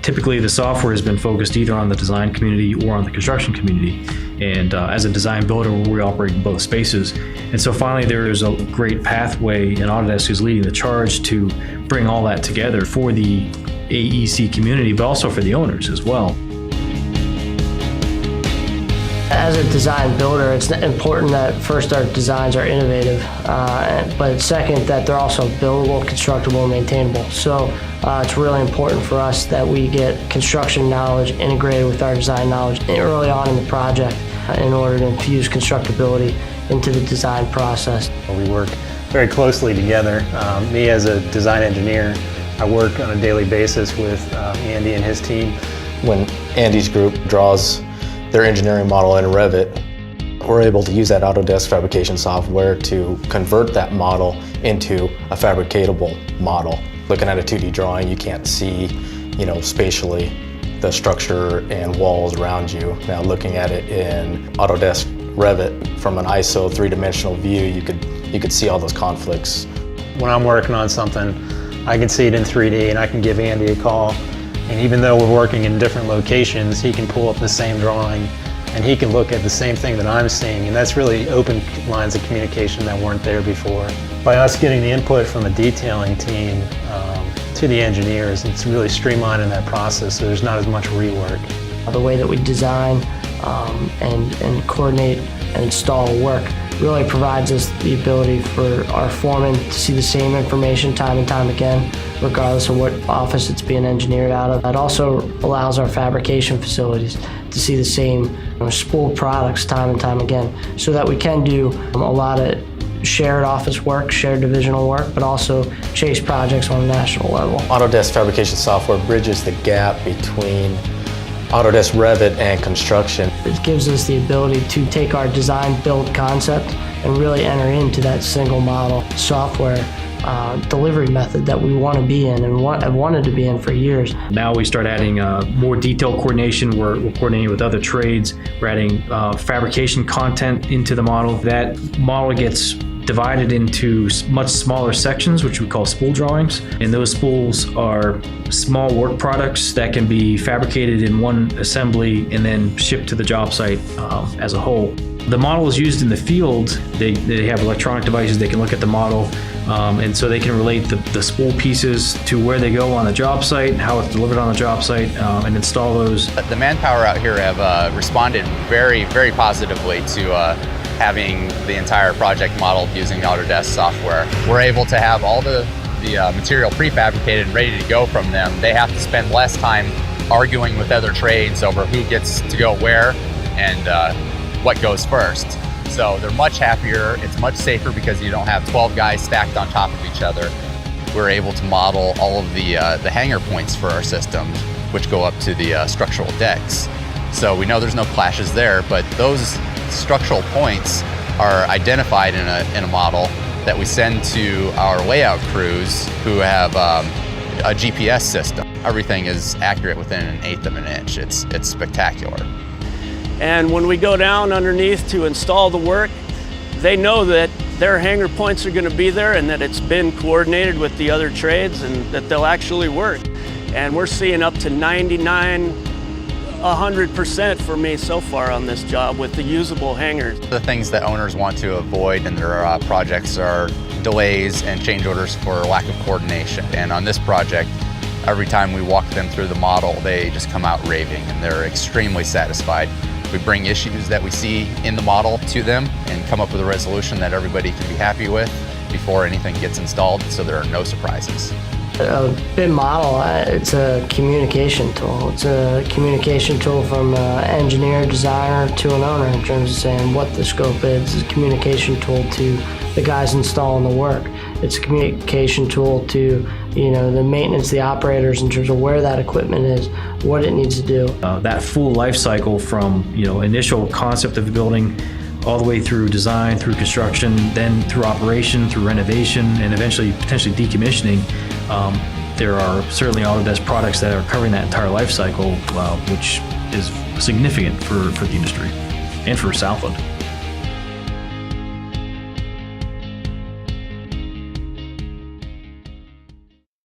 Typically, the software has been focused either on the design community or on the construction community. And as a design builder, we operate in both spaces. And so finally, there's a great pathway, and Autodesk is leading the charge to bring all that together for the AEC community, but also for the owners as well. As a design builder, it's important that first our designs are innovative, but second that they're also buildable, constructible, and maintainable. So it's really important for us that we get construction knowledge integrated with our design knowledge early on in the project in order to infuse constructability into the design process. We work very closely together. Me as a design engineer, I work on a daily basis with Andy and his team. When Andy's group draws their engineering model in Revit, we're able to use that Autodesk Fabrication software to convert that model into a fabricatable model. Looking at a 2D drawing, you can't see, spatially the structure and walls around you. Now looking at it in Autodesk Revit from an ISO 3-dimensional view, you could see all those conflicts. When I'm working on something, I can see it in 3D and I can give Andy a call. And even though we're working in different locations, he can pull up the same drawing and he can look at the same thing that I'm seeing. And that's really open lines of communication that weren't there before. By us getting the input from the detailing team to the engineers, it's really streamlining that process so there's not as much rework. The way that we design and coordinate and install work really provides us the ability for our foreman to see the same information time and time again, regardless of what office it's being engineered out of. It also allows our fabrication facilities to see the same spool products time and time again, so that we can do a lot of shared office work, shared divisional work, but also chase projects on a national level. Autodesk Fabrication software bridges the gap between Autodesk Revit and construction. It gives us the ability to take our design build concept and really enter into that single model software delivery method that we want to be in and have wanted to be in for years. Now we start adding more detailed coordination. We're coordinating with other trades. We're adding fabrication content into the model. That model gets divided into much smaller sections, which we call spool drawings. And those spools are small work products that can be fabricated in one assembly and then shipped to the job site as a whole. The model is used in the field. They have electronic devices. They can look at the model, and so they can relate the spool pieces to where they go on the job site, how it's delivered on the job site, and install those. The manpower out here have responded very, very positively to having the entire project modeled using Autodesk software. We're able to have all the material prefabricated and ready to go from them. They have to spend less time arguing with other trades over who gets to go where and what goes first. So they're much happier, it's much safer because you don't have 12 guys stacked on top of each other. We're able to model all of the hanger points for our system, which go up to the structural decks. So we know there's no clashes there, but those structural points are identified in a model that we send to our layout crews who have a GPS system. Everything is accurate within 1/8 of an inch. It's spectacular. And when we go down underneath to install the work, they know that their hanger points are going to be there and that it's been coordinated with the other trades and that they'll actually work. And we're seeing up to 99, 100% for me so far on this job with the usable hangers. The things that owners want to avoid in their projects are delays and change orders for lack of coordination. And on this project, every time we walk them through the model, they just come out raving and they're extremely satisfied. We bring issues that we see in the model to them and come up with a resolution that everybody can be happy with before anything gets installed, so there are no surprises. A BIM model, it's a communication tool. It's a communication tool from an engineer, designer to an owner in terms of saying what the scope is. It's a communication tool to the guys installing the work. It's a communication tool to the maintenance, the operators in terms of where that equipment is, what it needs to do. That full life cycle from initial concept of the building all the way through design, through construction, then through operation, through renovation, and eventually potentially decommissioning. There are certainly Autodesk products that are covering that entire life cycle, which is significant for the industry and for Southland.